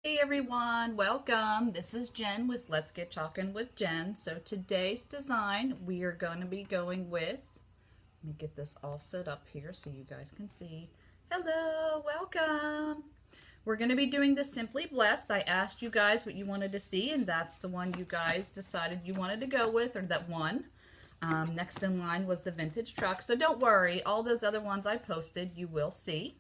Hey everyone, welcome. This is Jen with Let's Get Chalkin' with Jen. So today's design we are going to be going with, let me get this all set up here so you guys can see. Hello, welcome. We're going to be doing the Simply Blessed. I asked you guys what you wanted to see, and that's the one you guys decided you wanted to go with, or that one. Next in line was the vintage truck. So don't worry, all those other ones I posted you will see.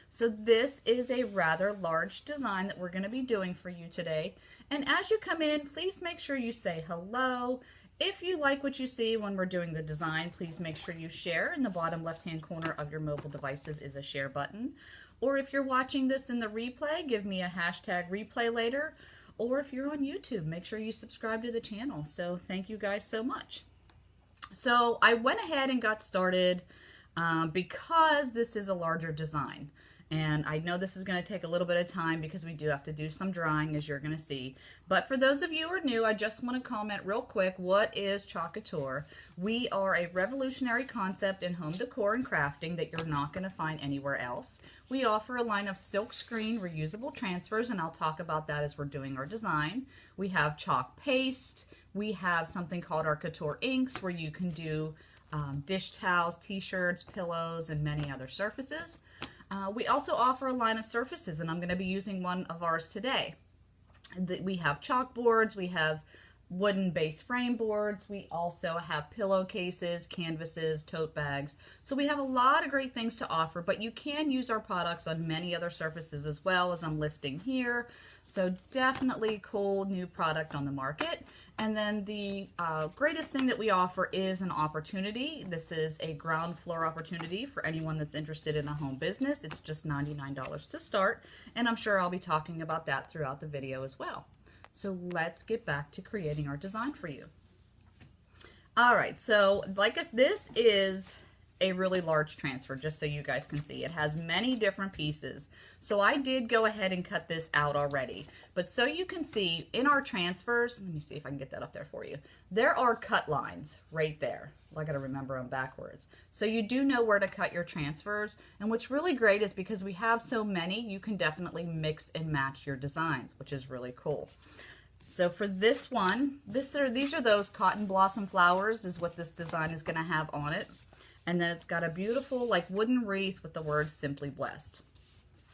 So this is a rather large design that we're going to be doing for you today. And as you come in, please make sure you say hello. If you like what you see when we're doing the design, please make sure you share. In the bottom left-hand corner of your mobile devices is a share button. Or if you're watching this in the replay, give me a hashtag replay later. Or if you're on YouTube, make sure you subscribe to the channel. So thank you guys so much. So I went ahead and got started because this is a larger design. And I know this is going to take a little bit of time because we do have to do some drawing, as you're going to see. But for those of you who are new, I just want to comment real quick, what is Chalk Couture? We are a revolutionary concept in home decor and crafting that you're not going to find anywhere else. We offer a line of silk screen reusable transfers, and I'll talk about that as we're doing our design. We have chalk paste. We have something called our Couture inks, where you can do dish towels, t-shirts, pillows, and many other surfaces. We also offer a line of surfaces, and I'm going to be using one of ours today. We have chalkboards, we have wooden base frame boards, we also have pillowcases, canvases, tote bags. So we have a lot of great things to offer, but you can use our products on many other surfaces as well, as I'm listing here. So definitely cool new product on the market. And then the greatest thing that we offer is an opportunity. This is a ground floor opportunity for anyone that's interested in a home business. It's just $99 to start, and I'm sure I'll be talking about that throughout the video as well. So let's get back to creating our design for you. All right, so this is a really large transfer, just so you guys can see. It has many different pieces. So I did go ahead and cut this out already. But so you can see in our transfers, let me see if I can get that up there for you. There are cut lines right there. Well, I got to remember them backwards. So you do know where to cut your transfers. And what's really great is because we have so many, you can definitely mix and match your designs, which is really cool. So for this one, these are those cotton blossom flowers is what this design is going to have on it. And then it's got a beautiful like wooden wreath with the words Simply Blessed.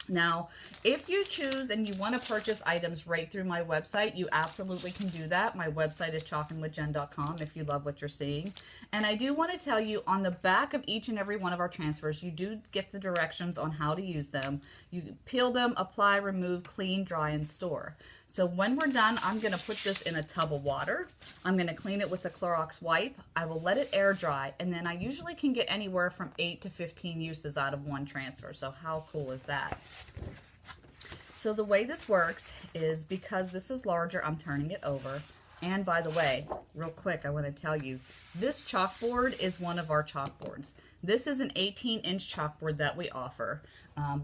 Now, if you choose and you want to purchase items right through my website, you absolutely can do that. My website is chalkinwithjen.com if you love what you're seeing. And I do want to tell you, on the back of each and every one of our transfers, you do get the directions on how to use them. You peel them, apply, remove, clean, dry, and store. So when we're done, I'm going to put this in a tub of water. I'm going to clean it with a Clorox wipe. I will let it air dry, and then I usually can get anywhere from 8 to 15 uses out of one transfer. So how cool is that? So the way this works is, because this is larger, I'm turning it over. And by the way, real quick, I want to tell you, this chalkboard is one of our chalkboards. This is an 18-inch chalkboard that we offer.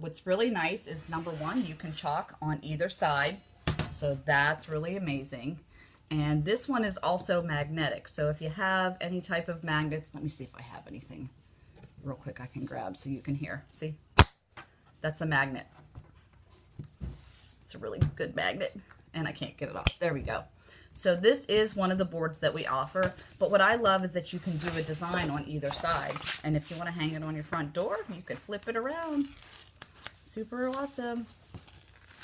What's really nice is, number one, you can chalk on either side. So that's really amazing. And this one is also magnetic. So if you have any type of magnets, let me see if I have anything real quick I can grab so you can hear. See? That's a magnet. It's a really good magnet, and I can't get it off. There we go. So this is one of the boards that we offer, but what I love is that you can do a design on either side. And if you want to hang it on your front door, you can flip it around. Super awesome.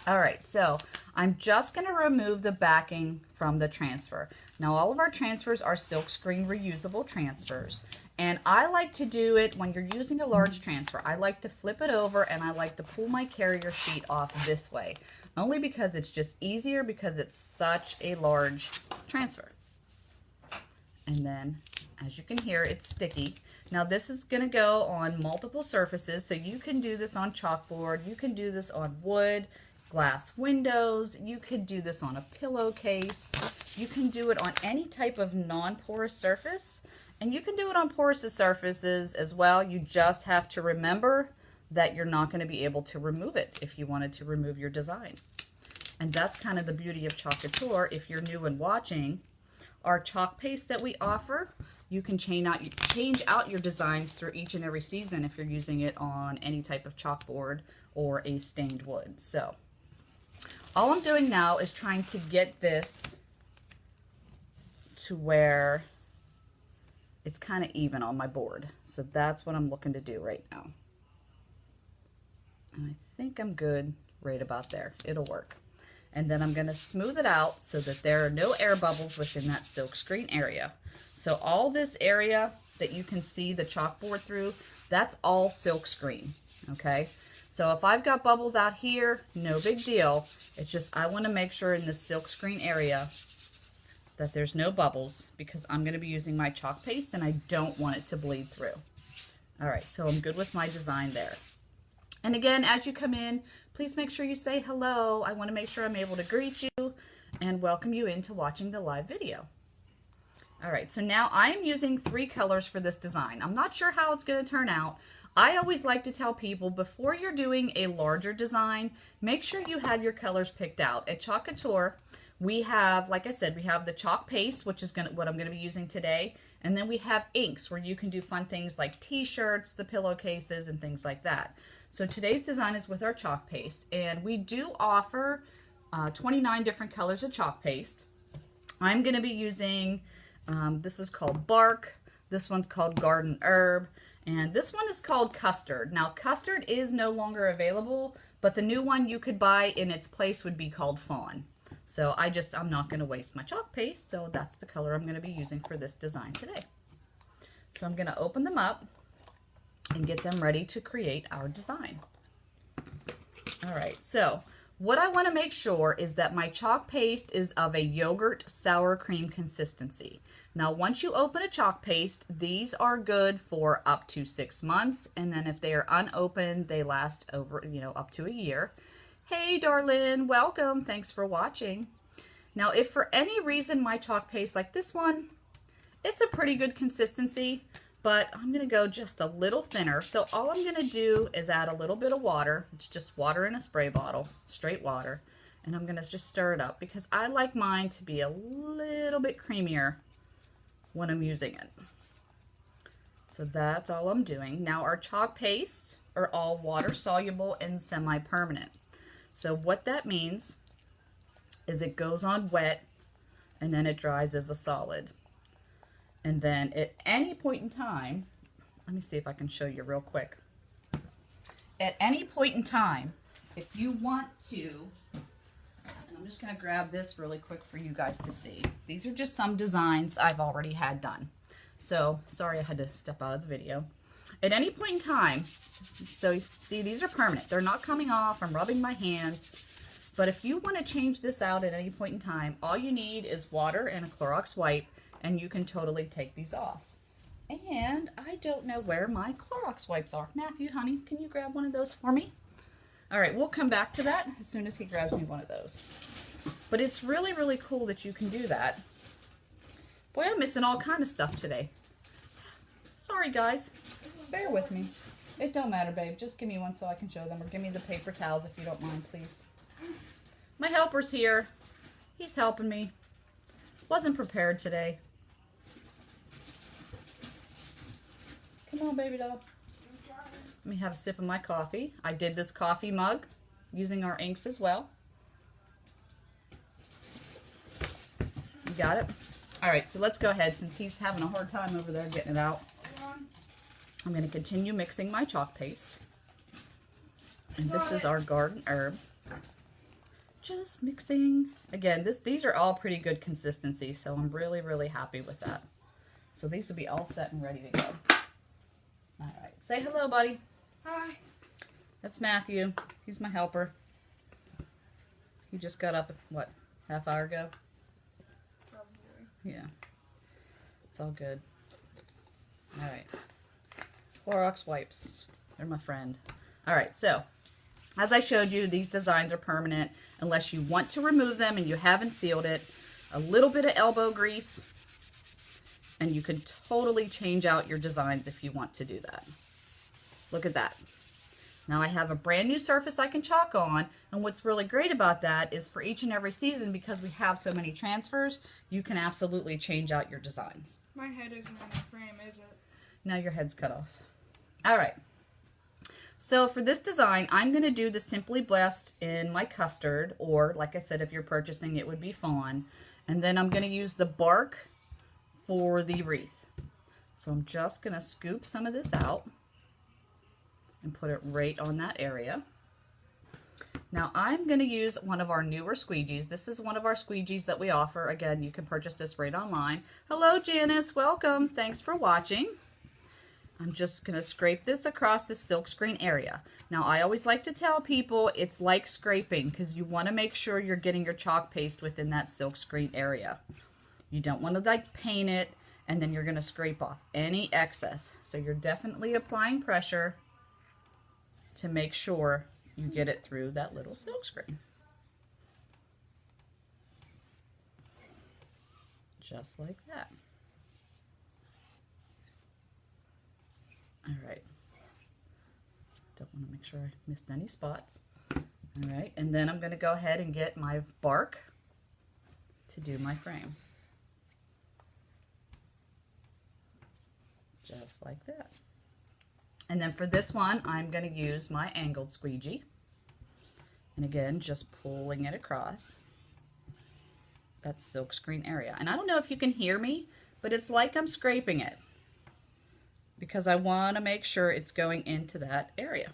All right, so I'm just going to remove the backing from the transfer. Now, all of our transfers are silkscreen reusable transfers. And I like to do it when you're using a large transfer. I like to flip it over, and I like to pull my carrier sheet off this way. Only because it's just easier, because it's such a large transfer. And then, as you can hear, it's sticky. Now this is going to go on multiple surfaces, so you can do this on chalkboard, you can do this on wood, glass windows, you could do this on a pillowcase, you can do it on any type of non-porous surface, and you can do it on porous surfaces as well. You just have to remember that you're not going to be able to remove it if you wanted to remove your design. And that's kind of the beauty of Chalk Couture. If you're new and watching, our chalk paste that we offer, you can change out your designs through each and every season if you're using it on any type of chalkboard or a stained wood. So All I'm doing now is trying to get this to where it's kind of even on my board. So that's what I'm looking to do right now. And I think I'm good right about there. It'll work. And then I'm going to smooth it out so that there are no air bubbles within that silk screen area. So all this area that you can see the chalkboard through, that's all silk screen, okay? So if I've got bubbles out here, no big deal. It's just I want to make sure in this silk screen area that there's no bubbles because I'm going to be using my chalk paste and I don't want it to bleed through. All right, so I'm good with my design there. And again, as you come in, please make sure you say hello. I want to make sure I'm able to greet you and welcome you into watching the live video. All right, so now I am using 3 colors for this design. I'm not sure how it's going to turn out. I always like to tell people before you're doing a larger design, make sure you have your colors picked out. At Chalk Couture, we have, like I said, we have the chalk paste, which is what I'm going to be using today. And then we have inks where you can do fun things like t-shirts, the pillowcases, and things like that. So today's design is with our chalk paste. And we do offer 29 different colors of chalk paste. I'm going to be using, this is called Bark. This one's called Garden Herb. And this one is called Custard. Now, Custard is no longer available, but the new one you could buy in its place would be called Fawn. So I'm not going to waste my chalk paste, so that's the color I'm going to be using for this design today. So I'm going to open them up and get them ready to create our design. All right, so what I want to make sure is that my chalk paste is of a yogurt sour cream consistency. Now, once you open a chalk paste, these are good for up to 6 months, and then if they are unopened, they last over, up to a year. Hey, darling, welcome. Thanks for watching. Now, if for any reason my chalk paste, like this one, it's a pretty good consistency, but I'm going to go just a little thinner. So all I'm going to do is add a little bit of water. It's just water in a spray bottle, straight water. And I'm going to just stir it up because I like mine to be a little bit creamier when I'm using it. So that's all I'm doing. Now our chalk paste are all water soluble and semi-permanent. So what that means is it goes on wet and then it dries as a solid. And then at any point in time, let me see if I can show you real quick. At any point in time, if you want to, and I'm just going to grab this really quick for you guys to see. These are just some designs I've already had done. So sorry I had to step out of the video. At any point in time, so see, these are permanent. They're not coming off. I'm rubbing my hands. But if you want to change this out at any point in time, all you need is water and a Clorox wipe, and you can totally take these off. And I don't know where my Clorox wipes are. Matthew, honey, can you grab one of those for me? All right, we'll come back to that as soon as he grabs me one of those. But it's really, really cool that you can do that. Boy, I'm missing all kind of stuff today. Sorry, guys. Bear with me. It don't matter, babe. Just give me one so I can show them, or give me the paper towels if you don't mind, please. My helper's here. He's helping me. Wasn't prepared today. Come on, baby doll. Let me have a sip of my coffee. I did this coffee mug using our inks as well. You got it? All right, so let's go ahead since he's having a hard time over there getting it out. I'm going to continue mixing my chalk paste. And this is our Garden Herb. Just mixing. Again, these are all pretty good consistency, so I'm really, really happy with that. So these will be all set and ready to go. All right, say hello, buddy. Hi. That's Matthew. He's my helper. He just got up, what, half hour ago? Probably. Yeah. It's all good. All right. Clorox wipes. They're my friend. All right, so as I showed you, these designs are permanent unless you want to remove them and you haven't sealed it. A little bit of elbow grease, and you could totally change out your designs if you want to do that. Look at that. Now I have a brand new surface I can chalk on, and what's really great about that is for each and every season, because we have so many transfers, you can absolutely change out your designs. My head isn't in the frame, is it? Now your head's cut off. All right. So for this design, I'm going to do the Simply Blessed in my custard, or like I said, if you're purchasing, it would be Fawn. And then I'm going to use the bark for the wreath. So I'm just going to scoop some of this out and put it right on that area. Now I'm going to use one of our newer squeegees. This is one of our squeegees that we offer. Again, you can purchase this right online. Hello, Janice. Welcome. Thanks for watching. I'm just going to scrape this across the silk screen area. Now, I always like to tell people it's like scraping because you want to make sure you're getting your chalk paste within that silk screen area. You don't want to like paint it and then you're going to scrape off any excess. So you're definitely applying pressure to make sure you get it through that little silk screen. Just like that. All right. Don't want to make sure I missed any spots. All right, and then I'm going to go ahead and get my bark to do my frame. Just like that. And then for this one, I'm going to use my angled squeegee. And again, just pulling it across that silk screen area. And I don't know if you can hear me, but it's like I'm scraping it, because I want to make sure it's going into that area.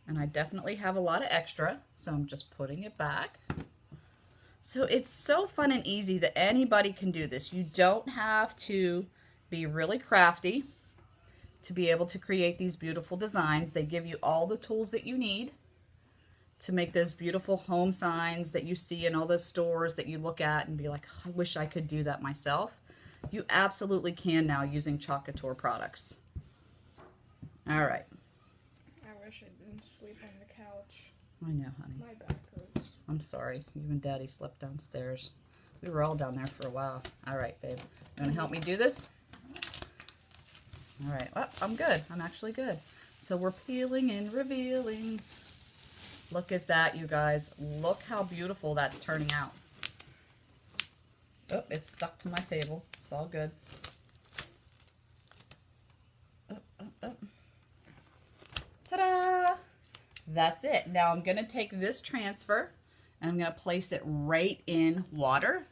And I definitely have a lot of extra, so I'm just putting it back. So it's so fun and easy that anybody can do this. You don't have to be really crafty to be able to create these beautiful designs. They give you all the tools that you need to make those beautiful home signs that you see in all those stores that you look at and be like, oh, I wish I could do that myself. You absolutely can now using Chalk Couture products. All right. I wish I didn't sleep on the couch. I know, honey. My back hurts. I'm sorry. You and Daddy slept downstairs. We were all down there for a while. All right, babe. You want to help me do this? All right. Oh, I'm good. I'm actually good. So we're peeling and revealing. Look at that, you guys. Look how beautiful that's turning out. Oh, it's stuck to my table. It's all good. Ta-da! That's it. Now I'm going to take this transfer and I'm going to place it right in water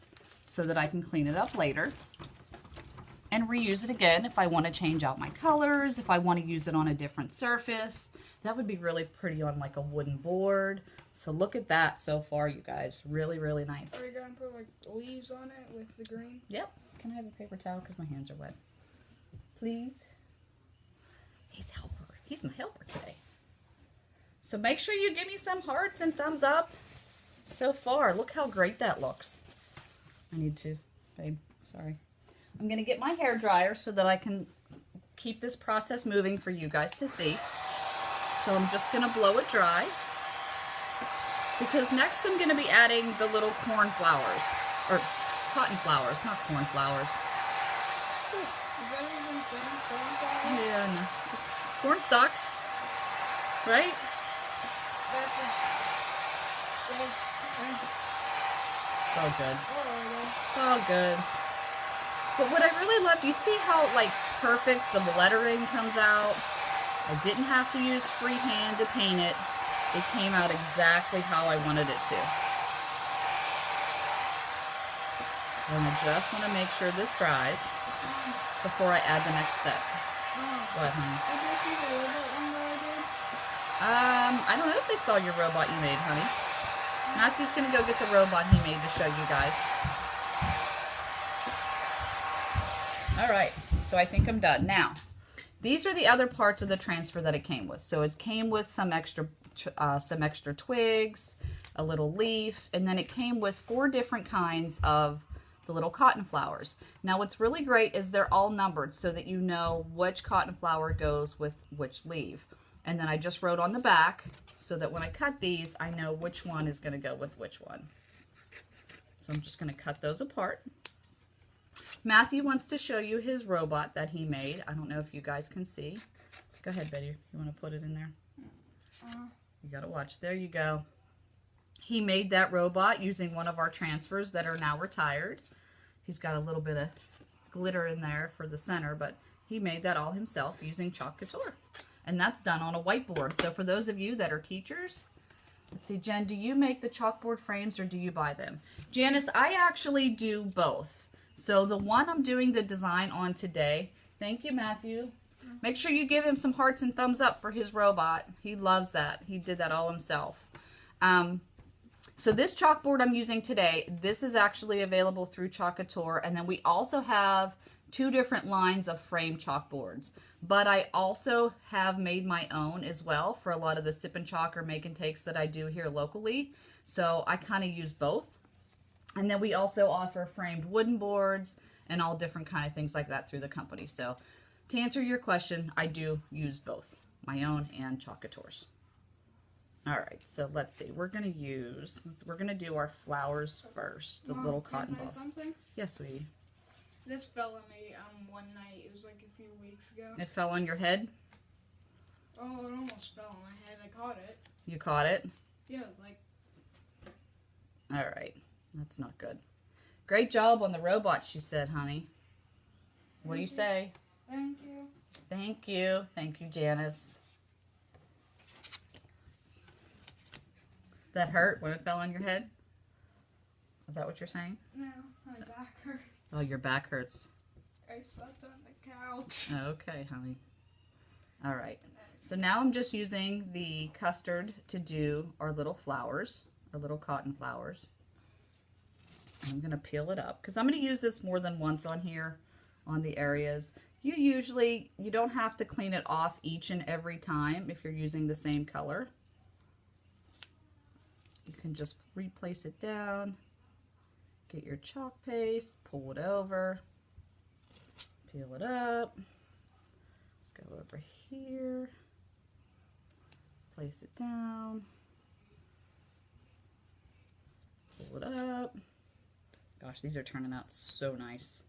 so that I can clean it up later and reuse it again if I want to change out my colors, if I want to use it on a different surface. That would be really pretty on like a wooden board. So look at that so far, you guys. Really, really nice. Are you going to put like leaves on it with the green? Yep. Can I have a paper towel because my hands are wet? Please. He's a helper. He's my helper today. So make sure you give me some hearts and thumbs up so far. Look how great that looks. I need to, babe, sorry. I'm going to get my hair dryer so that I can keep this process moving for you guys to see. So I'm just going to blow it dry. Because next I'm going to be adding the little corn flowers. Or cotton flowers, not corn flowers. Is that even corn? Yeah, no. Corn stalk. Right? That's It's all good. a... It's all good. But what I really loved, you see how like perfect the lettering comes out? I didn't have to use freehand to paint it. It came out exactly how I wanted it to. And I just want to make sure this dries before I add the next step. What, honey? Did you see the robot one that I did? I don't know if they saw your robot you made, honey. Matthew's going to go get the robot he made to show you guys. All right, so I think I'm done. Now, these are the other parts of the transfer that it came with. So it came with some extra twigs, a little leaf, and then it came with 4 different kinds of the little cotton flowers. Now, what's really great is they're all numbered so that you know which cotton flower goes with which leaf. And then I just wrote on the back so that when I cut these, I know which one is going to go with which one. So I'm just going to cut those apart. Matthew wants to show you his robot that he made. I don't know if you guys can see. Go ahead, Betty. You want to put it in there? You got to watch. There you go. He made that robot using one of our transfers that are now retired. He's got a little bit of glitter in there for the center, but he made that all himself using Chalk Couture. and that's done on a whiteboard. So for those of you that are teachers, let's see, Jen, do you make the chalkboard frames or do you buy them? Janice, I actually do both. So the one I'm doing the design on today, thank you, Matthew. Make sure you give him some hearts and thumbs up for his robot. He loves that. He did that all himself. So this chalkboard I'm using today, this is actually available through Chalk Couture. And then we also have 2 different lines of frame chalkboards. But I also have made my own as well for a lot of the sip and chalk or make and takes that I do here locally. So I kind of use both. And then we also offer framed wooden boards and all different kind of things like that through the company. So to answer your question, I do use both, my own and Chalk Couture's. All right, so let's see. We're gonna do our flowers first. The Mom, little can I cotton tell you balls. something? Yes, sweetie. This fell on me one night. It was like a few weeks ago. It fell on your head. Oh, it almost fell on my head. I caught it. You caught it. Yeah, it was like. All right, that's not good. Great job on the robot, she said, honey. What do you say? Thank you. Thank you. Thank you, Janice. That hurt when it fell on your head? Is that what you're saying? No, my back hurts. Oh, your back hurts. I slept on the couch. Okay, honey. All right. So now I'm just using the custard to do our little flowers, our little cotton flowers. I'm going to peel it up because I'm going to use this more than once on here on the areas. You don't have to clean it off each and every time if you're using the same color. You can just replace it down, get your chalk paste, pull it over, peel it up, go over here, place it down, pull it up. Gosh, these are turning out so nice.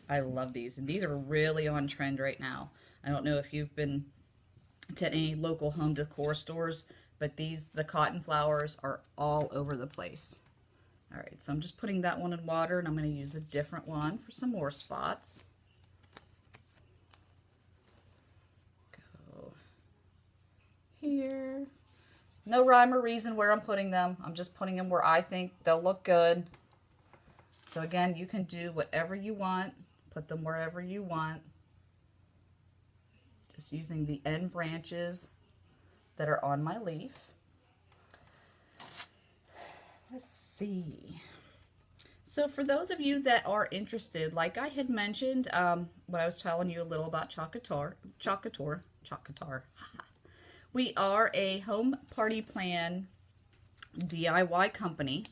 I love these, and these are really on trend right now. I don't know if you've been to any local home decor stores, but the cotton flowers are all over the place. All right, so I'm just putting that one in water, and I'm going to use a different one for some more spots. Go here. No rhyme or reason where I'm putting them. I'm just putting them where I think they'll look good. So again, you can do whatever you want. Put them wherever you want. Just using the end branches that are on my leaf. Let's see. So for those of you that are interested, like I had mentioned when I was telling you a little about Chalk Couture. We are a home party plan DIY company.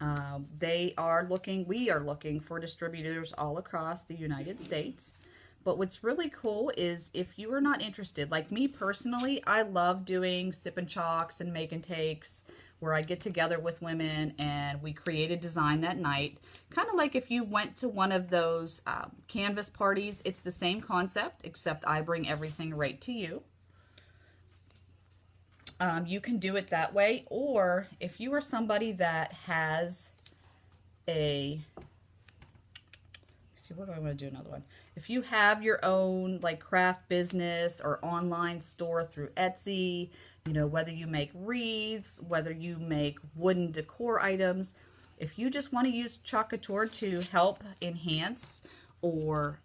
We are looking for distributors all across the United States. But what's really cool is if you are not interested, like me personally, I love doing sip and chalks and make and takes where I get together with women and we create a design that night. Kind of like if you went to one of those canvas parties, it's the same concept, except I bring everything right to you. You can do it that way, or if you are somebody that has what do I want to do another one? If you have your own like craft business or online store through Etsy, you know, whether you make wreaths, whether you make wooden decor items, if you just want to use Chalk Couture to help enhance or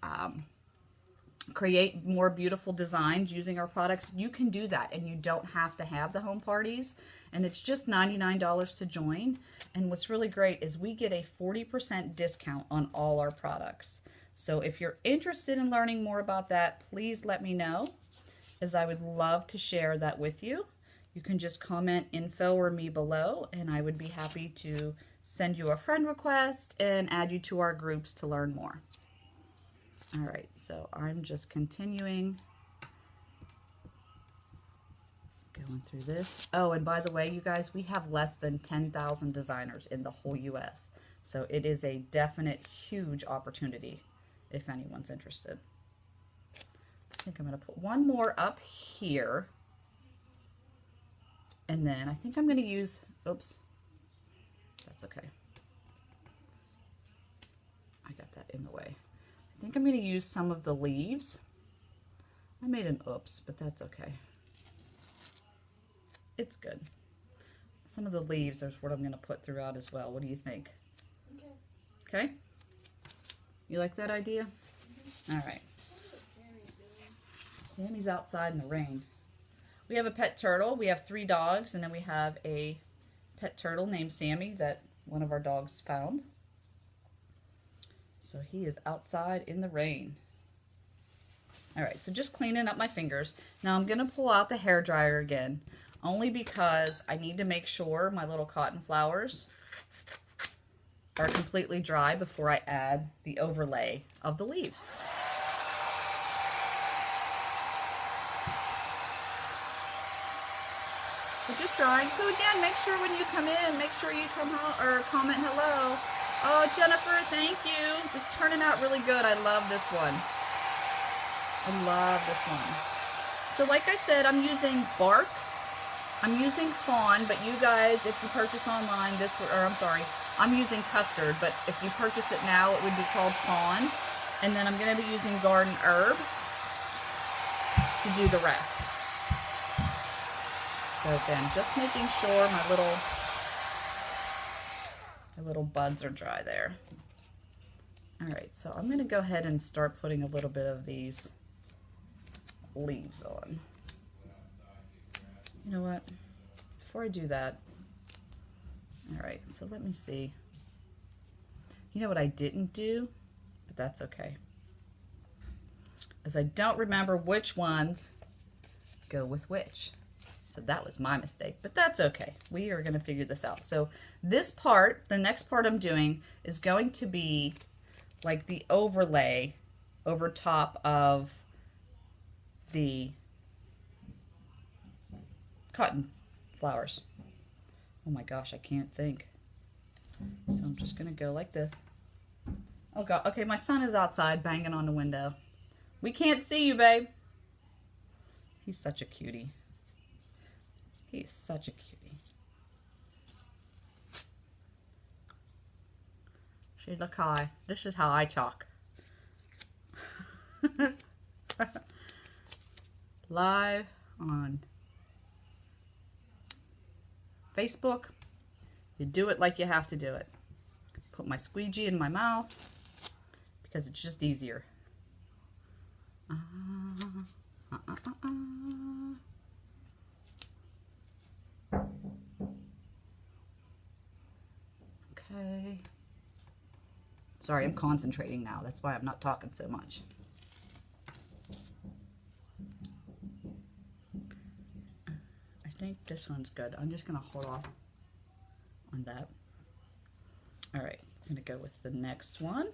create more beautiful designs using our products, you can do that, and you don't have to have the home parties, and it's just $99 to join. And what's really great is we get a 40% discount on all our products. So if you're interested in learning more about that, please let me know, as I would love to share that with you. You can just comment info or me below, and I would be happy to send you a friend request and add you to our groups to learn more. All right, so I'm just continuing going through this. Oh, and by the way, you guys, we have less than 10,000 designers in the whole US. So it is a definite huge opportunity if anyone's interested. I think I'm going to put one more up here. And then I think I'm going to use, oops, that's okay. I got that in the way. I think I'm going to use some of the leaves I made an oops, but that's okay. It's good. Some of the leaves is what I'm going to put throughout as well. What do you think? Okay. Okay? You like that idea? All right. Sammy's outside in the rain. We have a pet turtle. We have 3 dogs, and then we have a pet turtle named Sammy that one of our dogs found. So he is outside in the rain. All right, so just cleaning up my fingers. Now I'm going to pull out the hairdryer again, only because I need to make sure my little cotton flowers are completely dry before I add the overlay of the leaves. So just drying. So again, make sure when you come in, make sure you come or comment hello. Oh, Jennifer, thank you. It's turning out really good. I love this one. I love this one. So like I said, I'm using bark. I'm using Fawn, but you guys, if you purchase online, I'm using custard, but if you purchase it now, it would be called Fawn. And then I'm going to be using garden herb to do the rest. So again, just making sure my little buds are dry there. All right, so I'm going to go ahead and start putting a little bit of these leaves on. You know what? Before I do that, all right, so let me see. You know what I didn't do, but that's okay. As I don't remember which ones go with which. So that was my mistake, but that's okay. We are going to figure this out. So this part, the next part I'm doing, is going to be like the overlay over top of the cotton flowers. Oh my gosh, I can't think. So I'm just going to go like this. Oh God, okay, my son is outside banging on the window. We can't see you, babe. He's such a cutie. He's such a cutie. She look high. This is how I chalk. Live on Facebook. You do it like you have to do it. Put my squeegee in my mouth because it's just easier. Okay. Sorry, I'm concentrating now. That's why I'm not talking so much. I think this one's good. I'm just going to hold off on that. All right, I'm going to go with the next one.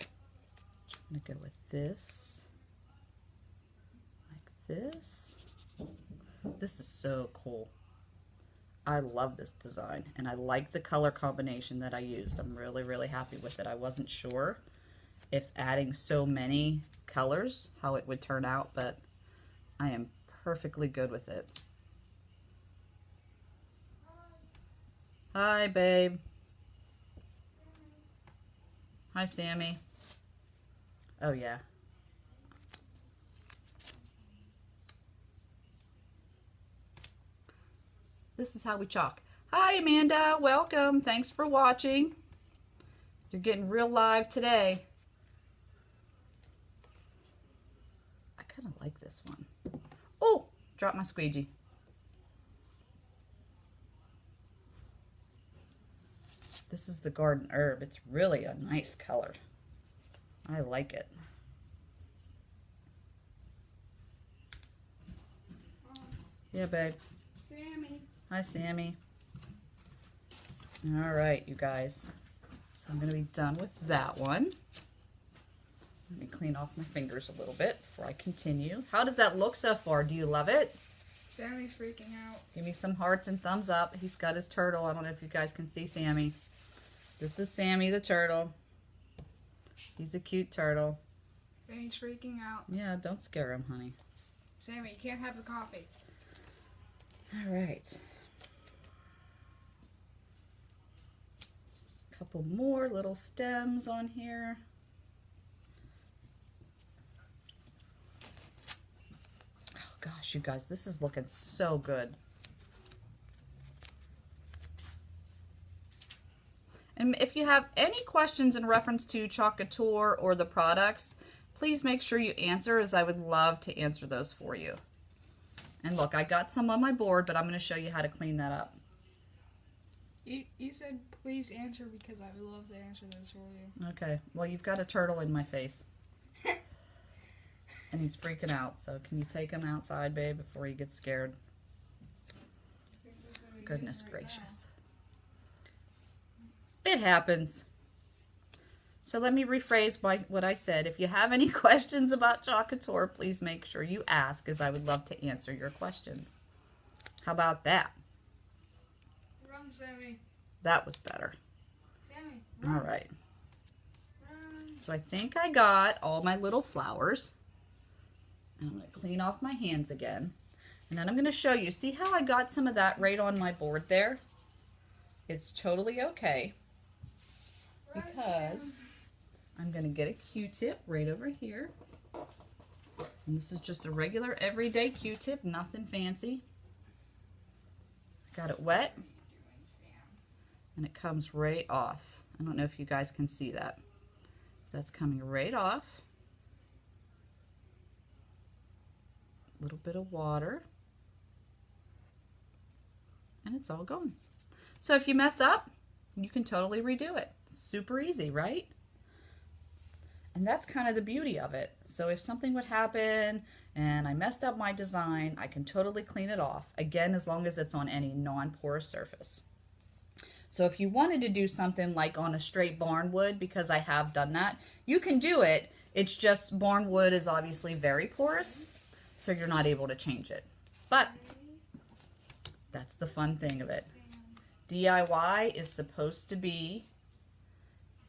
I'm going to go with this. Like this. This is so cool. I love this design, and I like the color combination that I used. I'm really, really happy with it. I wasn't sure if adding so many colors, how it would turn out, but I am perfectly good with it. Hi, babe. Hi, Sammy. Oh, yeah. This is how we chalk. Hi, Amanda. Welcome. Thanks for watching. You're getting real live today. I kind of like this one. Oh, dropped my squeegee. This is the garden herb. It's really a nice color. I like it. Yeah, babe. Sammy. Hi, Sammy. All right, you guys. So I'm going to be done with that one. Let me clean off my fingers a little bit before I continue. How does that look so far? Do you love it? Sammy's freaking out. Give me some hearts and thumbs up. He's got his turtle. I don't know if you guys can see Sammy. This is Sammy the turtle. He's a cute turtle. And he's freaking out. Yeah, don't scare him, honey. Sammy, you can't have the coffee. All right. Couple more little stems on here. gosh, you guys, this is looking so good. And if you have any questions in reference to Chalk Couture or the products, please make sure you answer, as I would love to answer those for you. And look, I got some on my board, but I'm going to show you how to clean that up. You said please answer because I would love to answer this for you. Okay, well, you've got a turtle in my face. And he's freaking out, so can you take him outside, babe, before he gets scared? Goodness gracious. It happens. So let me rephrase what I said. If you have any questions about Chalk Couture, please make sure you ask, as I would love to answer your questions. How about that? Run, Sammy. That was better. Sammy, run. All right. Run. So I think I got all my little flowers. And I'm going to clean off my hands again. And then I'm going to show you. See how I got some of that right on my board there? It's totally okay. Because I'm going to get a Q-tip right over here. And this is just a regular everyday Q-tip, nothing fancy. Got it wet. And it comes right off. I don't know if you guys can see that. That's coming right off. A little bit of water. And it's all gone. So if you mess up, you can totally redo it. Super easy, right? And that's kind of the beauty of it. So if something would happen and I messed up my design, I can totally clean it off. Again, as long as it's on any non-porous surface. So if you wanted to do something like on a straight barnwood, because I have done that, you can do it. It's just barnwood is obviously very porous, so you're not able to change it. But that's the fun thing of it. DIY is supposed to be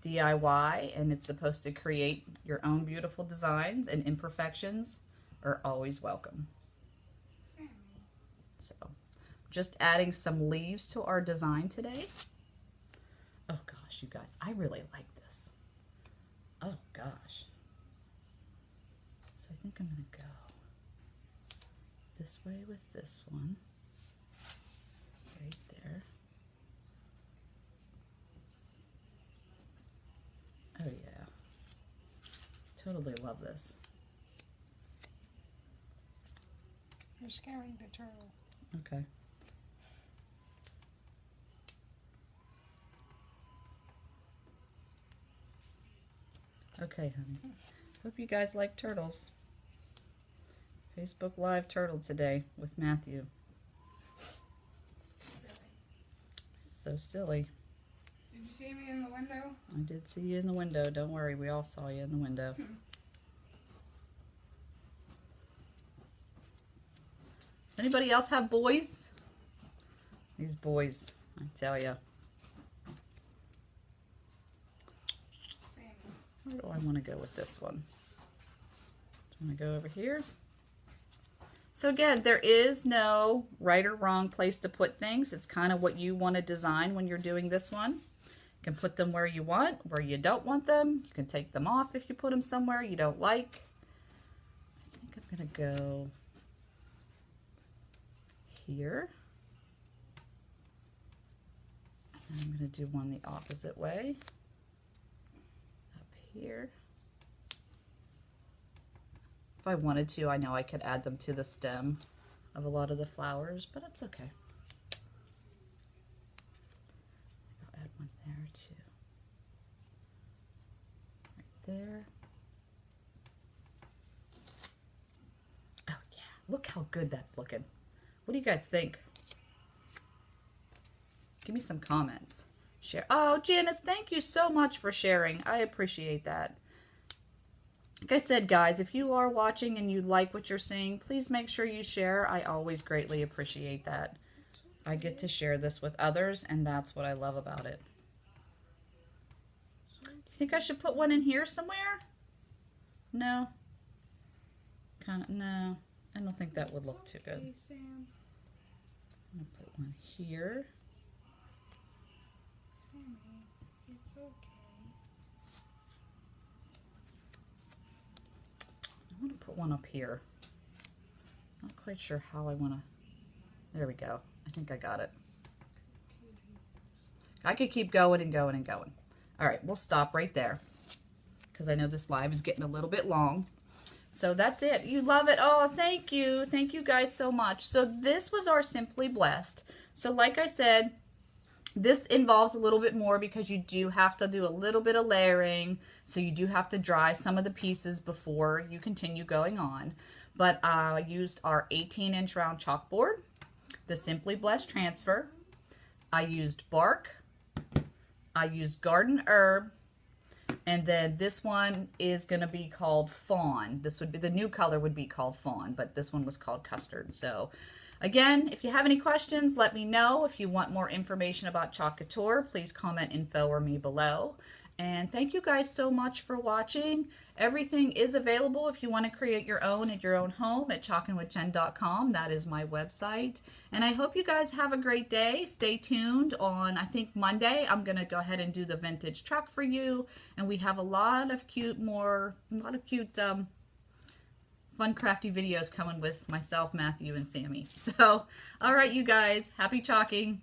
DIY, and it's supposed to create your own beautiful designs, and imperfections are always welcome. So, just adding some leaves to our design today. Oh gosh, you guys, I really like this. Oh gosh. So I think I'm going to go this way with this one. Right there. Oh yeah. Totally love this. You're scaring the turtle. Okay. Okay, honey. Hope you guys like turtles. Facebook Live turtle today with Matthew. So silly. Did you see me in the window? I did see you in the window. Don't worry, we all saw you in the window. Anybody else have boys? These boys, I tell you. Where do I want to go with this one? Do I want to go over here? So again, there is no right or wrong place to put things. It's kind of what you want to design when you're doing this one. You can put them where you want, where you don't want them. You can take them off if you put them somewhere you don't like. I think I'm going to go here. And I'm going to do one the opposite way. Up here. If I wanted to, I know I could add them to the stem of a lot of the flowers, but it's okay. I'll add one there too. Right there. Oh yeah, look how good that's looking. What do you guys think? Give me some comments. Share. Oh, Janice, thank you so much for sharing. I appreciate that. Like I said, guys, if you are watching and you like what you're seeing, please make sure you share. I always greatly appreciate that. I get to share this with others, and that's what I love about it. Do you think I should put one in here somewhere? No? No. I don't think that would look too good. I'm going to put one here. It's okay. I want to put one up here. Not quite sure how I want to. There we go. I think I got it. I could keep going and going and going. All right, we'll stop right there because I know this live is getting a little bit long. So that's it. You love it. Oh, thank you. Thank you guys so much. So this was our Simply Blessed. So like I said, this involves a little bit more because you do have to do a little bit of layering. So you do have to dry some of the pieces before you continue going on. But I used our 18-inch round chalkboard, the Simply Blessed transfer. I used bark. I used garden herb. And then this one is going to be called Fawn. This would be, the new color would be called Fawn, but this one was called Custard. So again, if you have any questions, let me know. If you want more information about Chalk Couture, please comment info or me below. And thank you guys so much for watching. Everything is available if you want to create your own at your own home at chalkandwithjen.com. That is my website. And I hope you guys have a great day. Stay tuned on, I think, Monday. I'm going to go ahead and do the vintage truck for you. And we have a lot of cute, fun crafty videos coming with myself, Matthew, and Sammy. So, all right, you guys, happy chalking.